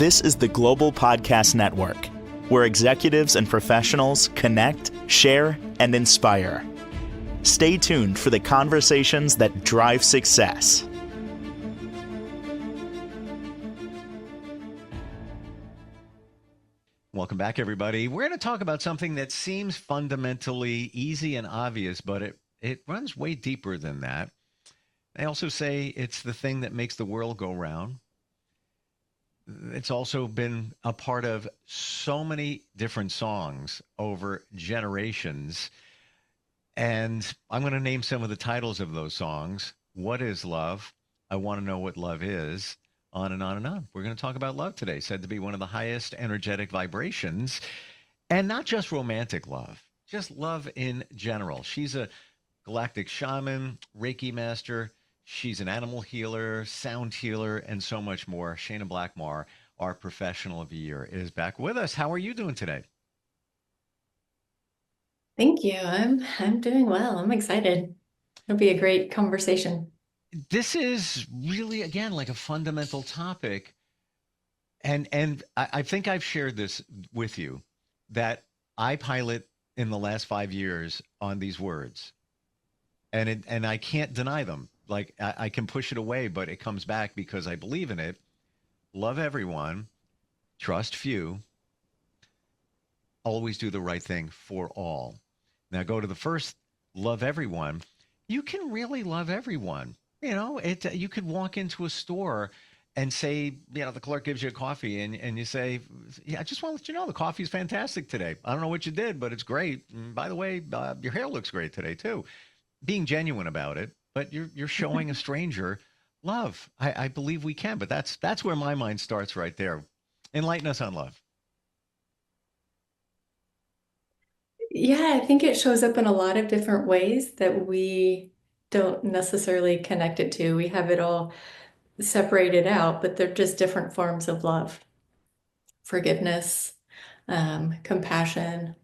This is the Global Podcast Network, where executives and professionals connect, share, and inspire. Stay tuned for the conversations that drive success. Welcome back, everybody. We're going to talk about something that seems fundamentally easy and obvious, but it runs way deeper than that. They also say it's the thing that makes the world go round. It's also been a part of so many different songs over generations. And I'm going to name some of the titles of those songs. What is love? I want to know what love is. On and on and on. We're going to talk about love today, said to be one of the highest energetic vibrations, and not just romantic love, just love in general. She's a galactic shaman, Reiki master. She's an animal healer, sound healer, and so much more. Shayna Blackmar, our professional of the year, is back with us. How are you doing today? Thank you. I'm doing well. I'm excited. It'll be a great conversation. This is really, again, like a fundamental topic. And I think I've shared this with you, that I pilot in the last 5 years on these words. And I can't deny them. Like I can push it away, but it comes back because I believe in it. Love everyone, trust few, always do the right thing for all. Now go to the first, love everyone. You can really love everyone. You know, you could walk into a store and say, you know, the clerk gives you a coffee and you say, yeah, I just want to let you know the coffee's fantastic today. I don't know what you did, but it's great. And by the way, your hair looks great today too. Being genuine about it, but you're showing a stranger love. I believe we can, but that's where my mind starts right there. Enlighten us on love. Yeah, I think it shows up in a lot of different ways that we don't necessarily connect it to. We have it all separated out, but they're just different forms of love. Forgiveness, compassion,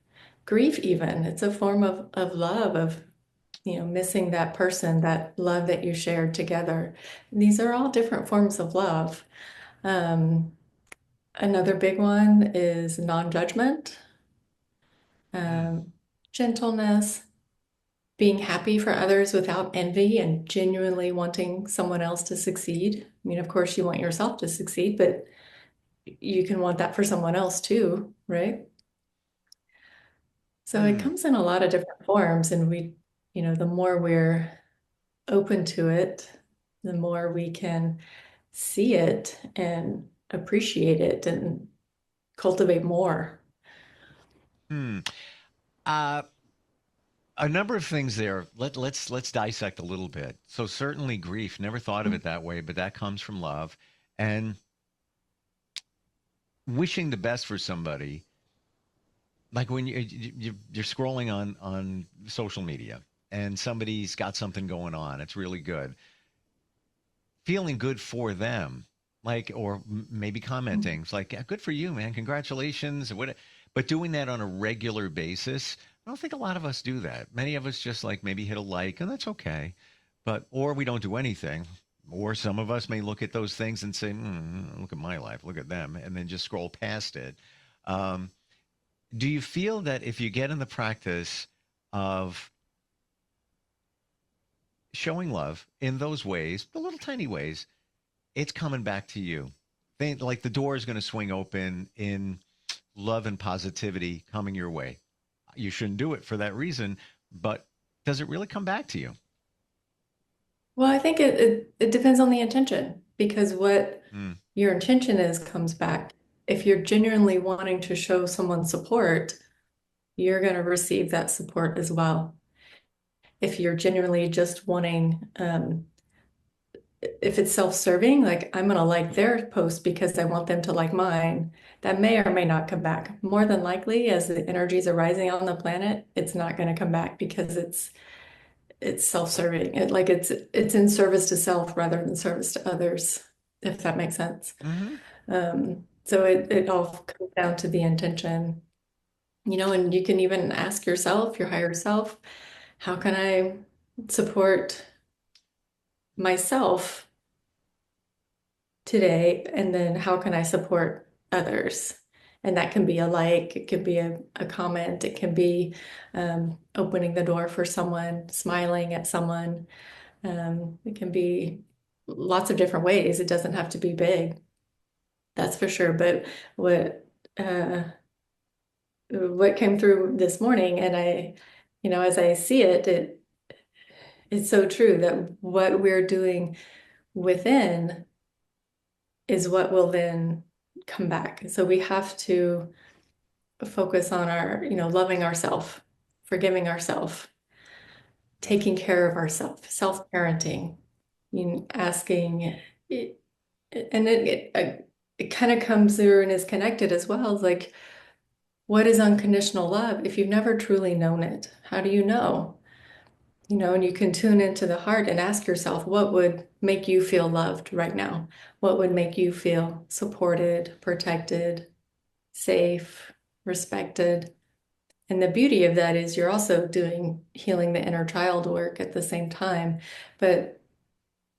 grief even. It's a form of love, of missing that person, that love that you shared together. These are all different forms of love. Um, Another big one is non-judgment, um, gentleness, being happy for others without envy and genuinely wanting someone else to succeed. I mean, of course, you want yourself to succeed, but you can want that for someone else too, right? So it comes in a lot of different forms, and the more we're open to it, the more we can see it and appreciate it and cultivate more. Hmm. Uh, a number of things there. Let's dissect a little bit. So certainly grief. Never thought of it that way, but that comes from love, and wishing the best for somebody. Like when you're scrolling on social media and somebody's got something going on, it's really good. Feeling good for them, like, or maybe commenting, it's like, yeah, good for you, man, congratulations. But doing that on a regular basis, I don't think a lot of us do that. Many of us just like maybe hit a like, and that's okay. But or we don't do anything. Or some of us may look at those things and say, look at my life, look at them, and then just scroll past it. Um, do you feel that if you get in the practice of showing love in those ways, the little tiny ways, it's coming back to you? Like the door is going to swing open in love and positivity coming your way. You shouldn't do it for that reason, but does it really come back to you? Well, I think it depends on the intention, because what Mm. your intention is comes back. If you're genuinely wanting to show someone support, you're going to receive that support as well. If you're genuinely just wanting, if it's self-serving, like I'm going to like their post because I want them to like mine, that may or may not come back. More than likely, as the energies are rising on the planet, it's not going to come back because it's self-serving. It's in service to self rather than service to others, if that makes sense. Mm-hmm. So it all comes down to the intention, and you can even ask yourself, your higher self, how can I support myself today? And then how can I support others. And that can be a like, it could be a comment, it can be opening the door for someone, smiling at someone. It can be lots of different ways. It doesn't have to be big, that's for sure. But uh, what came through this morning, and as I see it, it's so true that what we're doing within is what will then come back. So we have to focus on loving ourselves, forgiving ourselves, taking care of ourselves, self-parenting, asking, and it kind of comes through and is connected as well. It's like, what is unconditional love? If you've never truly known it, how do you know? And you can tune into the heart and ask yourself, what would make you feel loved right now? What would make you feel supported, protected, safe, respected? And the beauty of that is you're also doing healing the inner child work at the same time. But,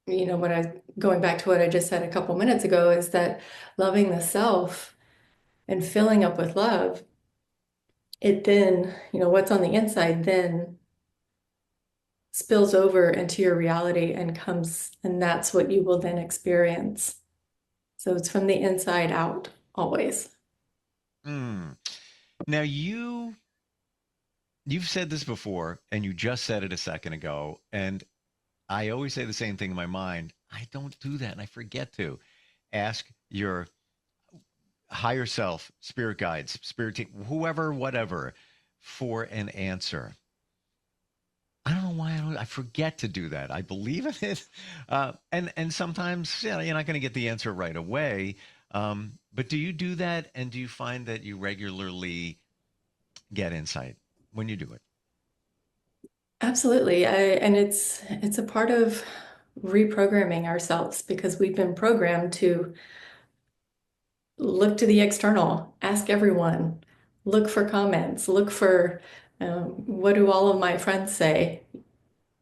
going back to what I just said a couple minutes ago, is that loving the self and filling up with love, it then, what's on the inside then spills over into your reality and that's what you will then experience. So it's from the inside out always. Mm. Now you've said this before, and you just said it a second ago, and I always say the same thing in my mind. I don't do that, and I forget to ask your higher self, spirit guides, spirit team, whoever, whatever, for an answer. I don't know why I forget to do that. I believe in it, and sometimes you're not going to get the answer right away. But do you do that, and do you find that you regularly get insight when you do it? Absolutely. And it's a part of reprogramming ourselves because we've been programmed to look to the external, ask everyone, look for comments, look for what do all of my friends say?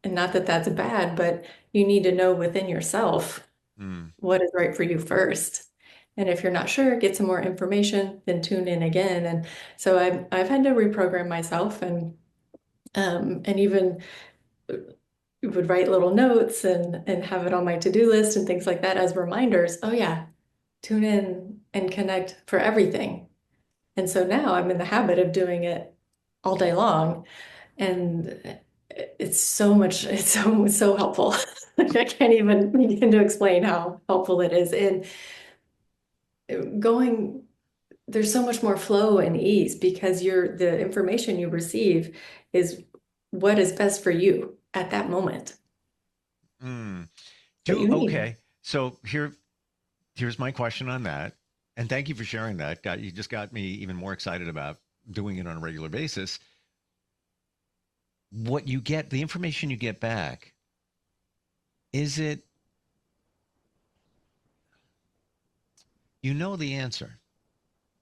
And not that that's bad, but you need to know within yourself Mm. what is right for you first. And if you're not sure, get some more information, then tune in again. And so I've had to reprogram myself and even would write little notes and have it on my to-do list and things like that as reminders. Oh yeah, tune in and connect for everything. And so now I'm in the habit of doing it all day long. And it's so helpful. I can't even begin to explain how helpful it is. And going, there's so much more flow and ease because the information you receive is what is best for you at that moment Mm. that Do you need. okay. So here's my question on that, and thank you for sharing that. You just got me even more excited about doing it on a regular basis. What you get, the information you get back, is it you know the answer?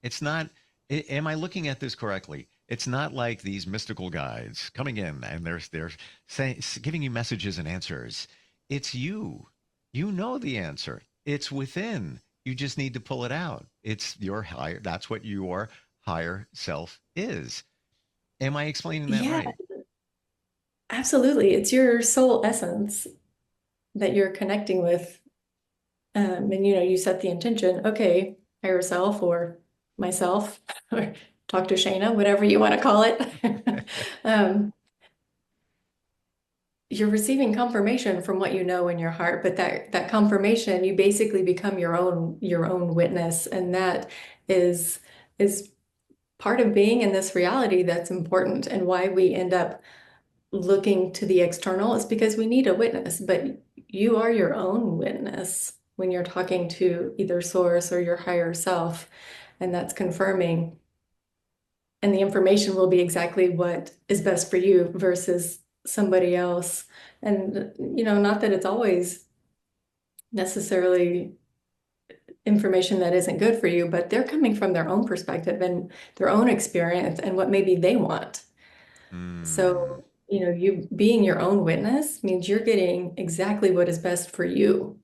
It's not. Am I looking at this correctly? It's not like these mystical guides coming in and they're saying giving you messages and answers. It's you. You know the answer. It's within. You just need to pull it out. It's your higher. That's what your higher self is. Am I explaining that Yeah, right? absolutely. It's your soul essence that you're connecting with. And you set the intention, okay, higher self or myself, or talk to Shayna, whatever you want to call it. um, you're receiving confirmation from what you know in your heart, but that confirmation, you basically become your own witness, and that is part of being in this reality that's important, and why we end up looking to the external is because we need a witness, but you are your own witness when you're talking to either source or your higher self, and that's confirming. And the information will be exactly what is best for you versus somebody else. And, not that it's always necessarily information that isn't good for you, but they're coming from their own perspective and their own experience and what maybe they want. Hmm. So, you being your own witness means you're getting exactly what is best for you.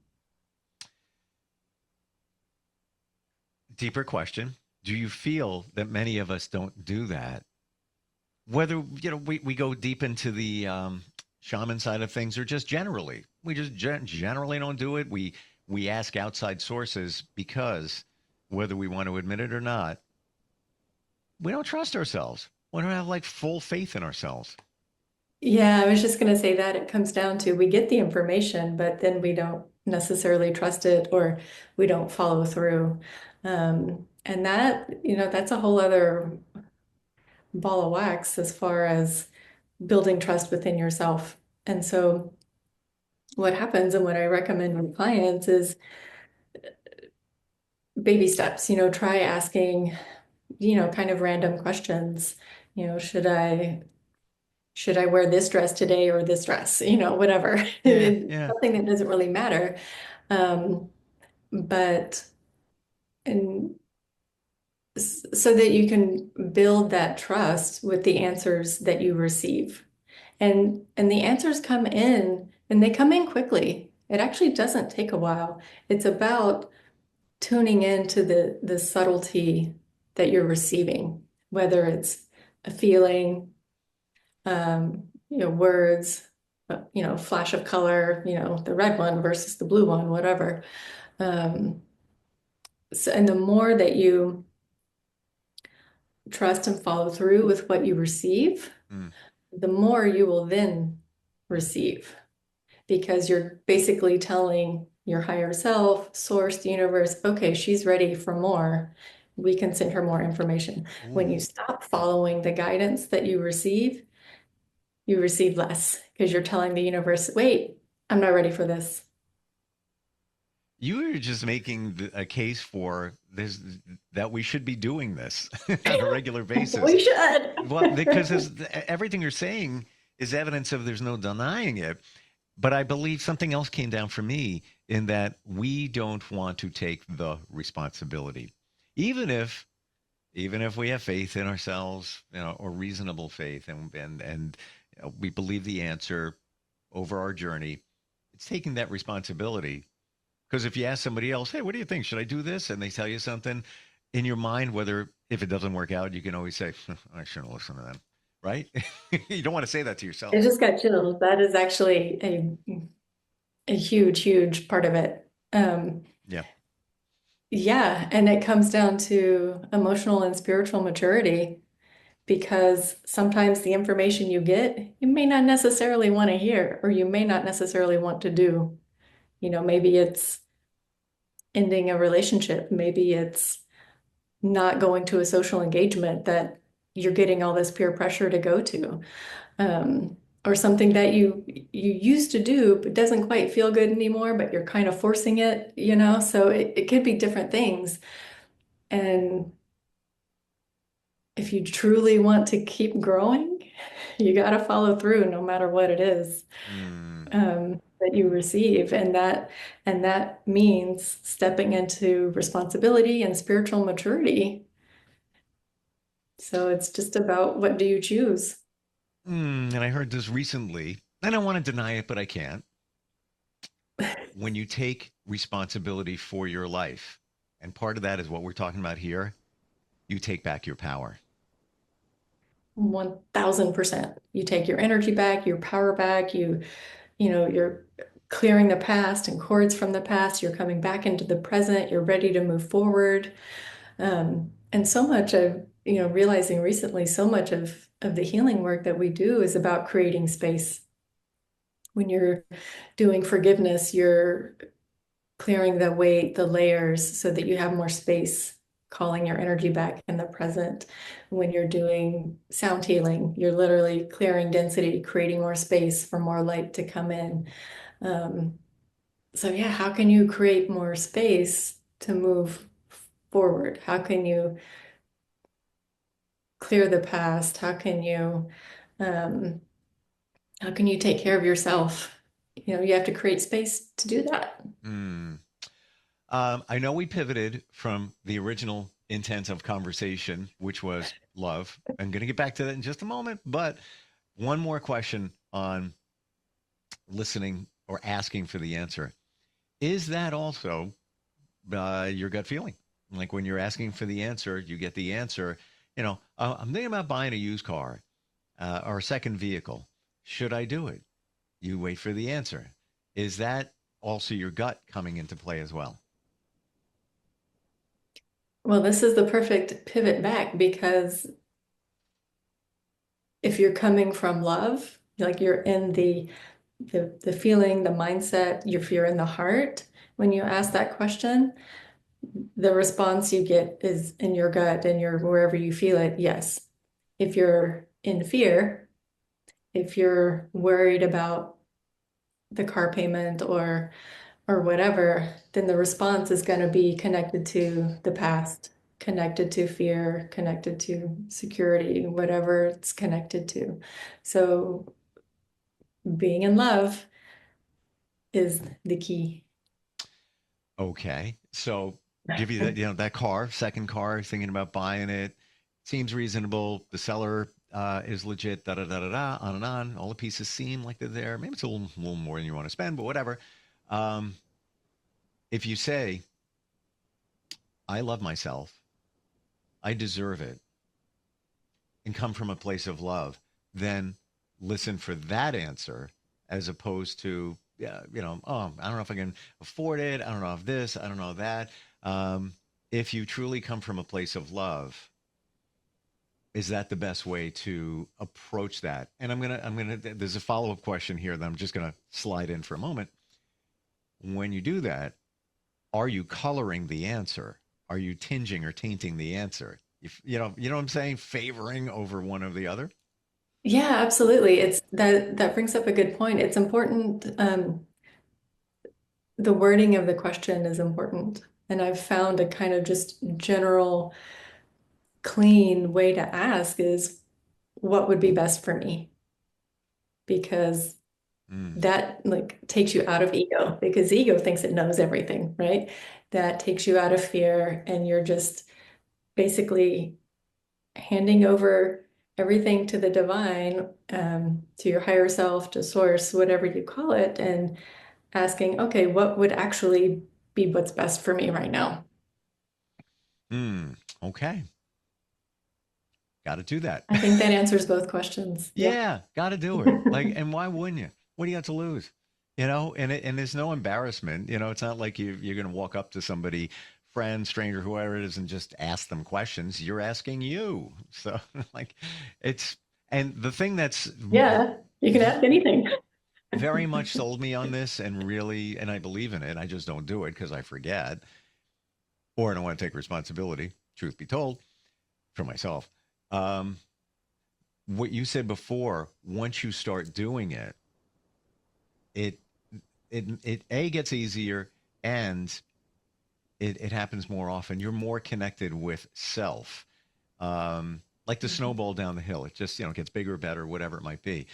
deeper question. Do you feel that many of us don't do that? Whether, we go deep into the shaman side of things or just generally, we just generally don't do it. We ask outside sources because whether we want to admit it or not, we don't trust ourselves. We don't have like full faith in ourselves. Yeah, I was just going to say that it comes down to we get the information, but then we don't necessarily trust it or we don't follow through. And that, that's a whole other ball of wax as far as building trust within yourself. And so what happens and what I recommend with clients is baby steps, try asking, kind of random questions. Should I wear this dress today or this dress? Whatever. Yeah, It's yeah. something that doesn't really matter. Um, but and so that you can build that trust with the answers that you receive. And the answers come in and they come in quickly. It actually doesn't take a while. It's about tuning into the subtlety that you're receiving, whether it's a feeling, words, flash of color, the red one versus the blue one, whatever. Um, and the more that you trust and follow through with what you receive, Mm. the more you will then receive because you're basically telling your higher self, source, the universe, okay, she's ready for more. We can send her more information. Ooh. When you stop following the guidance that you receive less because you're telling the universe, wait, I'm not ready for this. You are just making a case for this that we should be doing this on a regular basis. We should. Well, because everything you're saying is evidence of there's no denying it. But I believe something else came down for me in that we don't want to take the responsibility, even if we have faith in ourselves, or reasonable faith, and we believe the answer over our journey. It's taking that responsibility. Because if you ask somebody else, hey, what do you think? Should I do this? And they tell you something in your mind, whether if it doesn't work out, you can always say, I shouldn't listen to them. Right? You don't want to say that to yourself. I just got chills. That is actually a huge, huge part of it. Yeah. Yeah, and it comes down to emotional and spiritual maturity because sometimes the information you get, you may not necessarily want to hear, or you may not necessarily want to do. Maybe it's ending a relationship, maybe it's not going to a social engagement that you're getting all this peer pressure to go to. Or something that you used to do but doesn't quite feel good anymore, but you're kind of forcing it, so it could be different things. And if you truly want to keep growing, you got to follow through no matter what it is Mm. that you receive. And that means stepping into responsibility and spiritual maturity. So it's just about what do you choose? And I heard this recently, and I want to deny it, but I can't. When you take responsibility for your life, and part of that is what we're talking about here, you take back your power. 1000%. You take your energy back, your power back, you're clearing the past and cords from the past, you're coming back into the present, you're ready to move forward. And so much of, realizing recently, so much of the healing work that we do is about creating space. When you're doing forgiveness, you're clearing the weight, the layers, so that you have more space, calling your energy back in the present. When you're doing sound healing, you're literally clearing density, creating more space for more light to come in. So yeah, how can you create more space to move forward? How can you clear the past? Um, how can you take care of yourself? You have to create space to do that. Mm. I know we pivoted from the original intent of conversation, which was love. I'm going to get back to that in just a moment. But one more question on listening or asking for the answer. Is that also your gut feeling? Like when you're asking for the answer, you get the answer. I'm thinking about buying a used car or a second vehicle. Should I do it? You wait for the answer. Is that also your gut coming into play as well? Well, this is the perfect pivot back because if you're coming from love, like you're in the feeling, the mindset, if you're in the heart, when you ask that question, the response you get is in your gut and your wherever you feel it, yes. If you're in fear, if you're worried about the car payment or whatever, then the response is going to be connected to the past, connected to fear, connected to security, whatever it's connected to. So being in love is the key. Okay. So give you that car, second car, thinking about buying it. Seems reasonable. The seller is legit, da da da da da, on and on. All the pieces seem like they're there. Maybe it's a little more than you want to spend, but whatever. Um, if you say, I love myself, I deserve it, and come from a place of love, then listen for that answer as opposed to, yeah, oh, I don't know if I can afford it. I don't know if this, I don't know that. Um, if you truly come from a place of love, is that the best way to approach that? And there's a follow up question here that I'm just gonna slide in for a moment. When you do that, are you coloring the answer? Are you tinging or tainting the answer? If, you know what I'm saying? Favoring over one or the other? Yeah, absolutely. It's that brings up a good point. It's important. The wording of the question is important. And I've found a kind of just general, clean way to ask is what would be best for me? Because Mm, that like takes you out of ego because ego thinks it knows everything, right? That takes you out of fear and you're just basically handing over everything to the divine, to your higher self, to source, whatever you call it, and asking, okay, what would actually be what's best for me right now? okay. Got to do that. I think that answers both questions. Yeah. Yeah, got to do it. Like, and why wouldn't you? What do you have to lose? And there's no embarrassment. It's not like you're going to walk up to somebody, friend, stranger, whoever it is, and just ask them questions. You're asking you. So, like, it's, and the thing that's Yeah, you can ask anything. very much sold me on this and really, and I believe in it. I just don't do it because I forget or I don't want to take responsibility, truth be told, for myself. Um, what you said before, once you start doing it, it it a gets easier and it happens more often. You're more connected with self. Like the snowball down the hill, it just gets bigger, better, whatever it might be.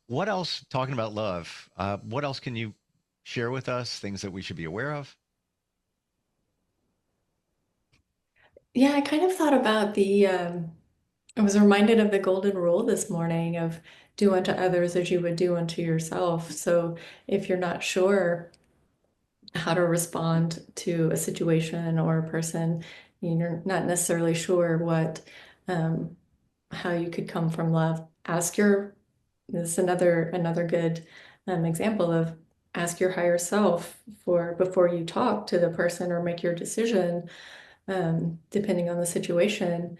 What else? Talking about love, what else can you share with us? Things that we should be aware of? Yeah, I kind of thought about I was reminded of the golden rule this morning of do unto others as you would do unto yourself. So if you're not sure how to respond to a situation or a person, you're not necessarily sure um, how you could come from love. This is another good example of ask your higher self for before you talk to the person or make your decision. Depending on the situation,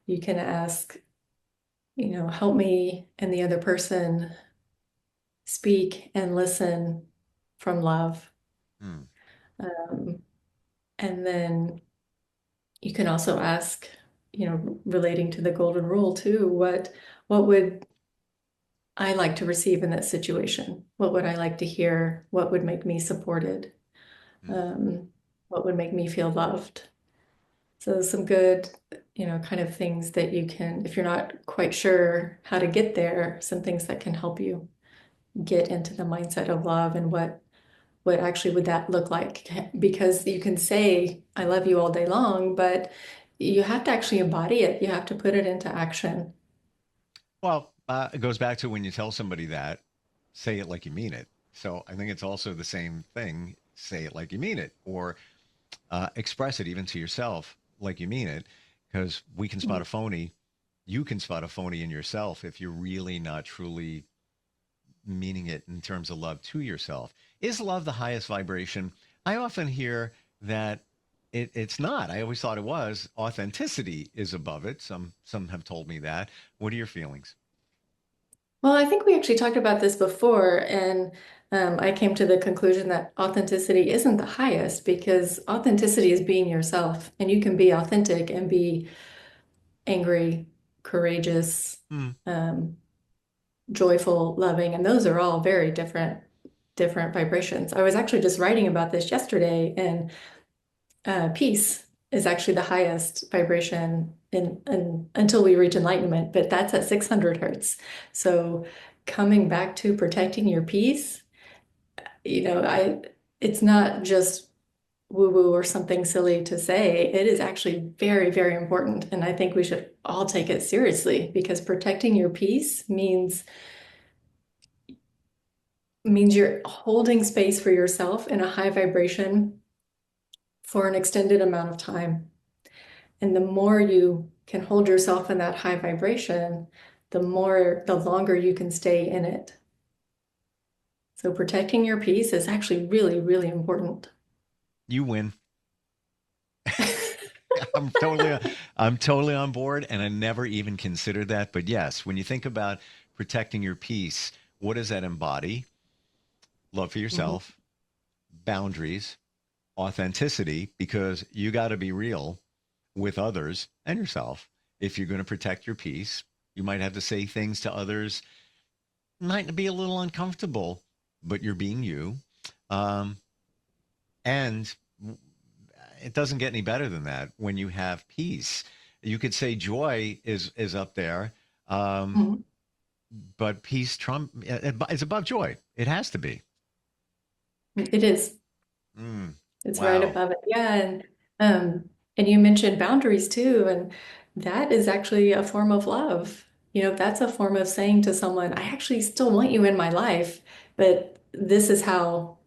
you can ask, help me and the other person speak and listen from love. Hmm. Um, and then you can also ask, relating to the golden rule too, what would I like to receive in that situation? What would I like to hear? What would make me supported? Hmm. Um, what would make me feel loved? So some good, kind of things that you can, if you're not quite sure how to get there, some things that can help you get into the mindset of love and what actually would that look like? Because you can say, I love you all day long, but you have to actually embody it. You have to put it into action. Well, it goes back to when you tell somebody that, say it like you mean it. So I think it's also the same thing. Say it like you mean it, or express it even to yourself like you mean it, because we can spot a phony. You can spot a phony in yourself if you're really not truly meaning it in terms of love to yourself. Is love the highest vibration? I often hear that it's not. I always thought it was. Authenticity is above it. Some have told me that. What are your feelings? Well, I think we actually talked about this before, and I came to the conclusion that authenticity isn't the highest because authenticity is being yourself, and you can be authentic and be angry, courageous, Hmm. um, joyful, loving, and those are all very different vibrations. I was actually just writing about this yesterday, and peace is actually the highest vibration in until we reach enlightenment, but that's at 600 hertz. So coming back to protecting your peace, it's not just woo-woo or something silly to say. It is actually very, very important. And I think we should all take it seriously because protecting your peace means you're holding space for yourself in a high vibration for an extended amount of time. And the more you can hold yourself in that high vibration, the longer you can stay in it. So protecting your peace is actually really, really important. You win. I'm totally I'm totally on board, and I never even considered that. But yes, when you think about protecting your peace, what does that embody? Love for Mhm. yourself, boundaries, authenticity, because you got to be real with others and yourself. If you're going to protect your peace, you might have to say things to others, might be a little uncomfortable, but you're being you. Um, and it doesn't get any better than that when you have peace. You could say joy is up there, um, Mhm. but peace trump is above joy. It has to be. It is. Mm, It's right wow. above it. Yeah, and you mentioned boundaries too, and that is actually a form of love. That's a form of saying to someone, I actually still want you in my life, but this is how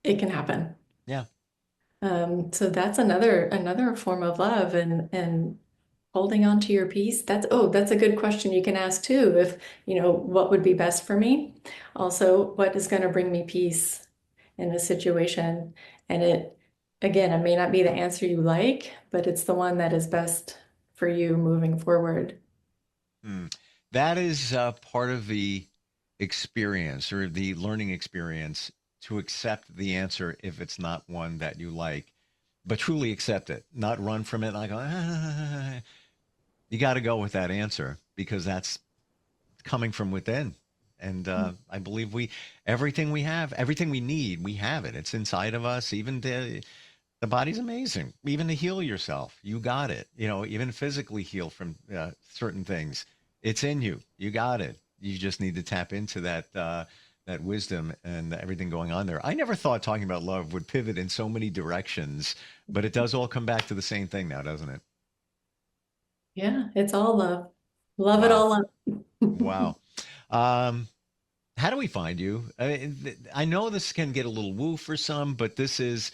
it can happen. Yeah. So that's another form of love and holding on to your peace. That's a good question you can ask too. If, what would be best for me? Also, what is going to bring me peace in a situation? And again, it may not be the answer you like, but it's the one that is best for you moving forward. Mm. That is part of the experience or the learning experience to accept the answer if it's not one that you like, but truly accept it, not run from it like, you got to go with that answer because that's coming from within. And I believe everything we have, everything we need, we have it. It's inside of us. Even the body's amazing. Even to heal yourself, you got it. Even physically heal from certain things. It's in you. You got it. You just need to tap into that wisdom and everything going on there. I never thought talking about love would pivot in so many directions, but it does all come back to the same thing now, doesn't it? Yeah, it's all love. Love it Wow. all love. Wow. Um, how do we find you? I know this can get a little woo for some, but this is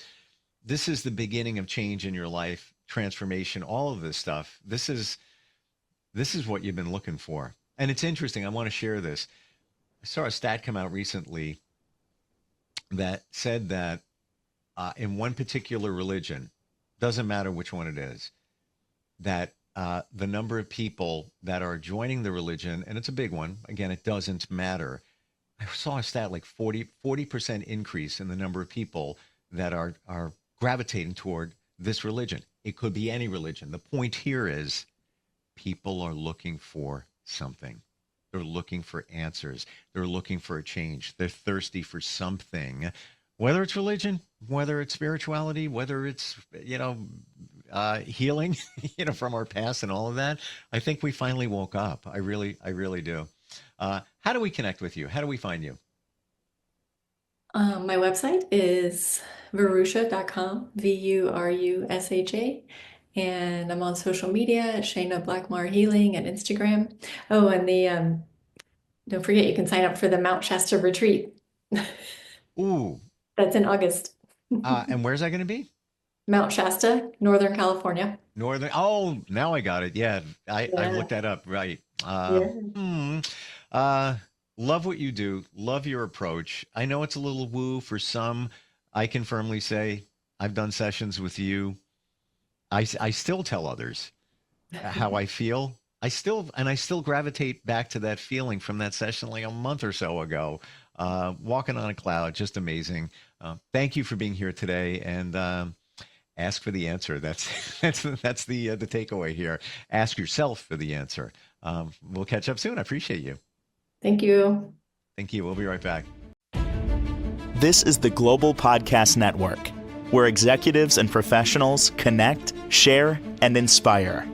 the beginning of change in your life, transformation, all of this stuff. This is what you've been looking for. And it's interesting. I want to share this. I saw a stat come out recently that said that in one particular religion, doesn't matter which one it is, that the number of people that are joining the religion, and it's a big one, again, it doesn't matter. I saw a stat like 40% increase in the number of people that are gravitating toward this religion. It could be any religion. The point here is people are looking for something. They're looking for answers. They're looking for a change. They're thirsty for something, whether it's religion, whether it's spirituality, whether it's, healing, from our past and all of that. I think we finally woke up. I really do. How do we connect with you? How do we find you? My website is vurusha.com, Vurusha. And I'm on social media at Shayna Blackmar Healing at Instagram. Oh, and don't forget you can sign up for the Mount Shasta retreat. Ooh, That's in August. and where's that going to be? Mount Shasta, Northern California. Northern. Oh, now I got it. Yeah, I Yeah. looked that up. Right. Yeah. Uh, love what you do. Love your approach. I know it's a little woo for some. I can firmly say I've done sessions with you. I still tell others how I feel. I still gravitate back to that feeling from that session like a month or so ago. Walking on a cloud, just amazing. Thank you for being here today, and ask for the answer. That's the takeaway here. Ask yourself for the answer. We'll catch up soon. I appreciate you. Thank you. Thank you. We'll be right back. This is the Global Podcast Network, where executives and professionals connect, share, and inspire.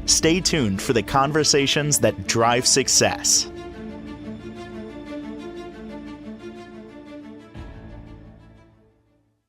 Stay tuned for the conversations that drive success.